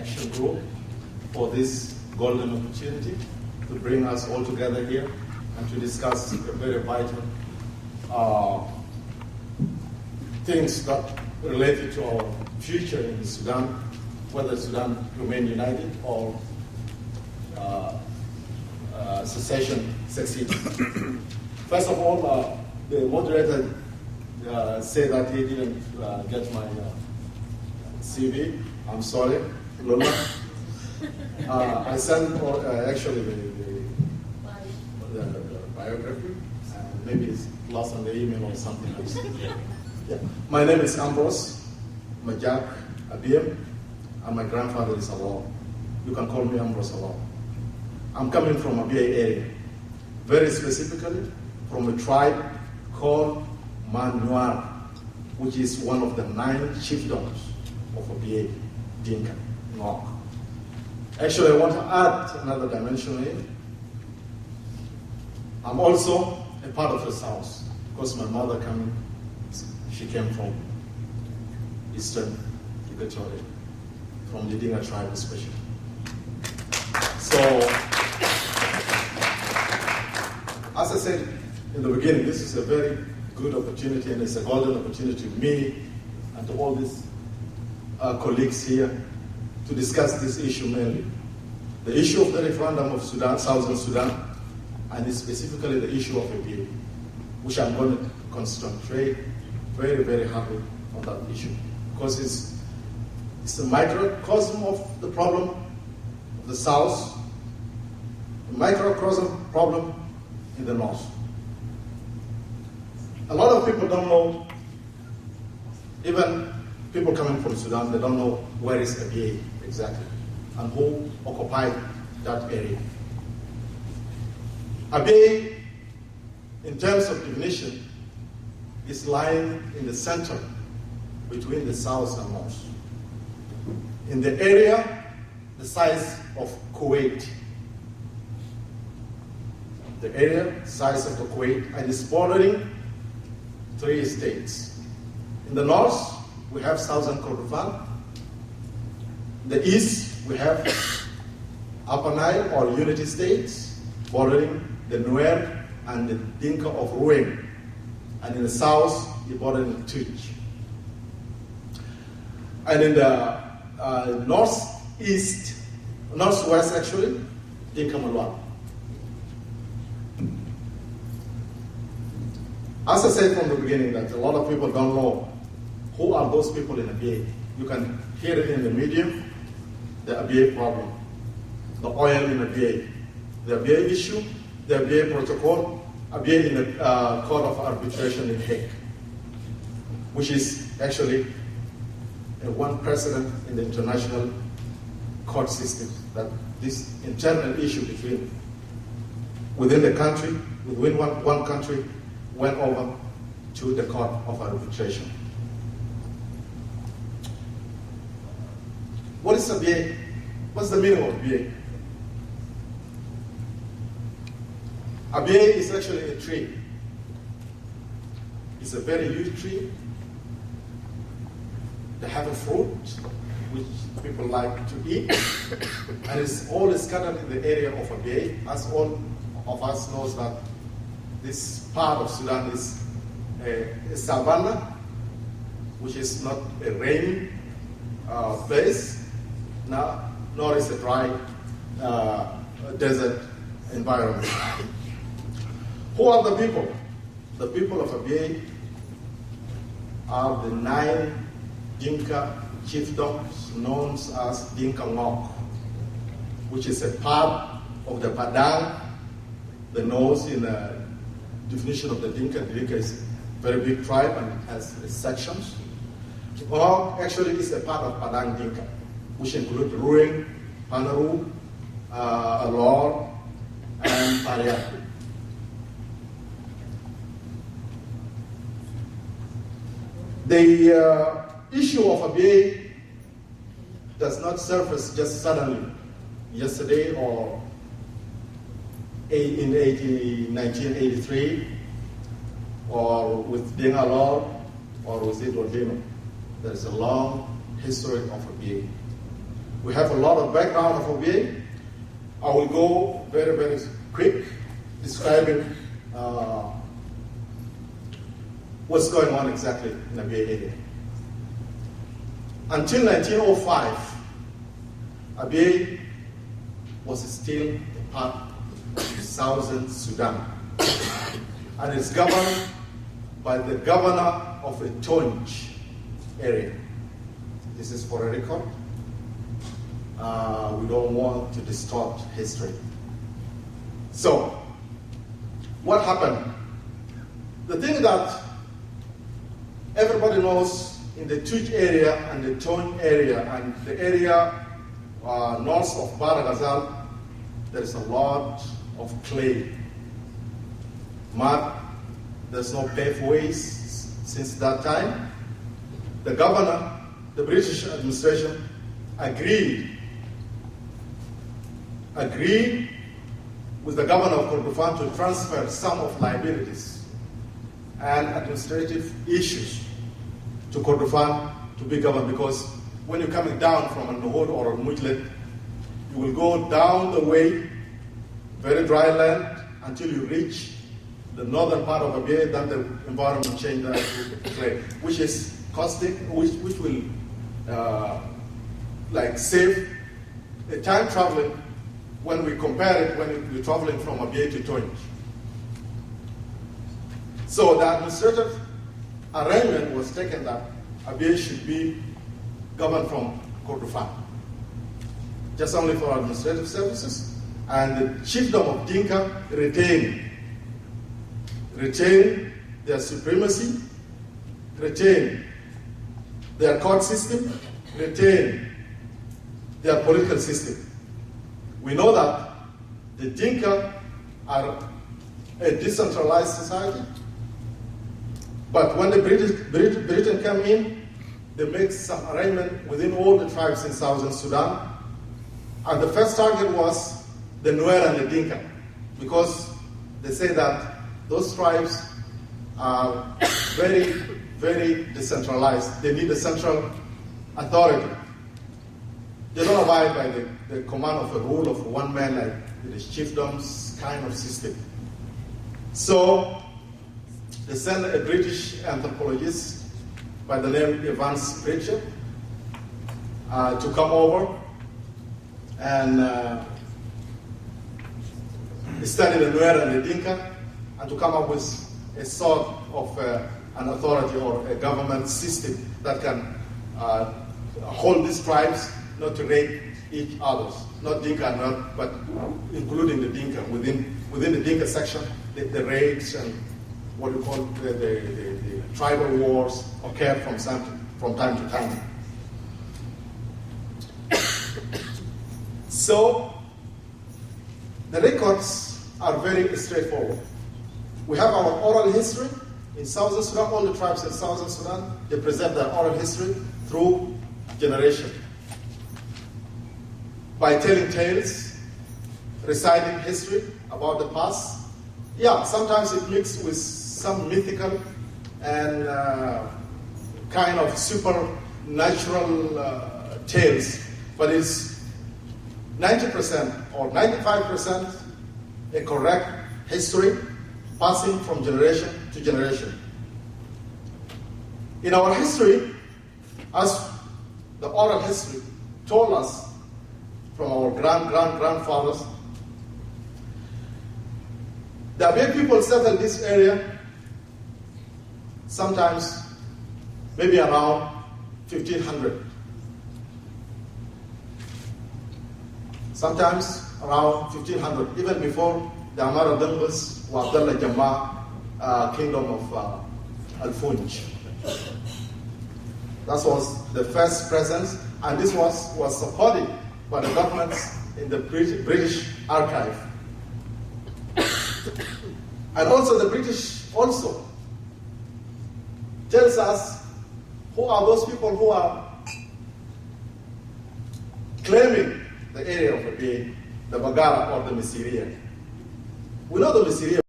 action group for this golden opportunity to bring us all together here and to discuss very vital things that related to our future in Sudan, whether Sudan remain united or secession succeeds. First of all, the moderator said that he didn't get my CV. I'm sorry, Lola. I sent actually the biography. Maybe it's lost on the email or something else. Yeah. My name is Ambrose Majak Abiem, and my grandfather is Alur. You can call me Ambrose Alur. I'm coming from Abia area, very specifically from a tribe called Manuar, which is one of the 9 chiefdoms of Abia Dinka Ngok. Actually, I want to add another dimension here. I'm also a part of the South, because my mother she came from Eastern Equatoria, from the Dinka tribe especially. So, as I said in the beginning, this is a very good opportunity, and it's a golden opportunity to me and to all these colleagues here to discuss this issue mainly. The issue of the referendum of Sudan, Southern Sudan, and specifically the issue of Abia, which I'm going to concentrate very, very heavily on that issue, because it's a microcosm of the problem of the South, a microcosm problem in the North. A lot of people don't know, even people coming from Sudan, they don't know where is Abia exactly and who occupied that area. Abia, in terms of definition, is lying in the center between the South and North. In the area, the size of Kuwait. The area, size of the Kuwait, and is bordering 3 states. In the north, we have Southern Kordofan. In the east, we have Upper Nile or Unity States, bordering the Nuer and the Dinka of Ruang. And in the south, you border in Tuj. And in the northwest actually, Dinka Malwan. As I said from the beginning, that a lot of people don't know who are those people in Abia. You can hear it in the media, the Abia problem, the oil in Abia, the Abia issue, the Abia protocol, Abia in the Court of Arbitration in Hague, which is actually one precedent in the international court system, that this internal issue within the country, within one country, went over to the Court of Arbitration. What is Abia? What's the meaning of Abia? Abia is actually a tree. It's a very huge tree. They have a fruit which people like to eat, and it's all scattered in the area of Abia. As all of us knows that this part of Sudan is a savanna, which is not a rainy place, nor is a dry desert environment. Who are the people? The people of Abia are the 9 Dinka chiefdoms known as Dinka Ngok, which is a part of the Padang, the north in the definition of the Dinka. The Dinka is a very big tribe and has sections. Ngok actually is a part of Padang Dinka, which include Ruang, Panaru, Alur, and Pariaku. The issue of Abia does not surface just suddenly, yesterday or in 1983, or with Deng Alur, or with Edward Dino. There is a long history of Abia. We have a lot of background of Abyei. I will go very, very quick describing what's going on exactly in the Abyei area. Until 1905, Abyei was still a part of southern Sudan, and it's governed by the governor of a Tonj area. This is for a record. We don't want to distort history. So, what happened? The thing that everybody knows in the Tuj area and the Tonj area and the area north of Baragazal, there is a lot of clay, mud. There's no paved ways since that time. The governor, the British administration, agreed with the governor of Kordofan to transfer some of liabilities and administrative issues to Kordofan to be governed, because when you're coming down from Al-Nuhud or Al-Mujlid, you will go down the way, very dry land, until you reach the northern part of Abyei. Then the environment will change to clay, which is caustic, which will save the time traveling when we compare it when we're traveling from Abyei to Tonj. So the administrative arrangement was taken that Abyei should be governed from Kordofan, just only for administrative services, and the chiefdom of Dinka retain their supremacy, retain their court system, retain their political system. We know that the Dinka are a decentralized society, but when the Britain came in, they made some arrangement within all the tribes in southern Sudan, and the first target was the Nuer and the Dinka, because they say that those tribes are very, very decentralized. They need a central authority. They don't abide by the command of a rule of one man, like the chiefdoms kind of system. So they sent a British anthropologist by the name Evans Pritchard to come over and study the Nuer and the Dinka, and to come up with a sort of an authority or a government system that can hold these tribes not to raid each other, not Dinka, but including the Dinka. Within the Dinka section, the raids and what we call the tribal wars occur from time to time. So the records are very straightforward. We have our oral history in southern Sudan. All the tribes in southern Sudan, they preserve their oral history through generation, by telling tales, reciting history about the past. Yeah, sometimes it mixed with some mythical and kind of supernatural tales, but it's 90% or 95% a correct history passing from generation to generation. In our history, as the oral history told us from our grandfathers, the Abyei people settled this area sometimes maybe around 1500. Sometimes around 1500, even before the Amara Dangles or Abdallah Jama kingdom of Al-Funj. That was the first presence, and this was supported by the documents in the British archive. And also the British also tells us who are those people who are claiming the area of Abyei, the Bagara or the Misiria. We know the Misiria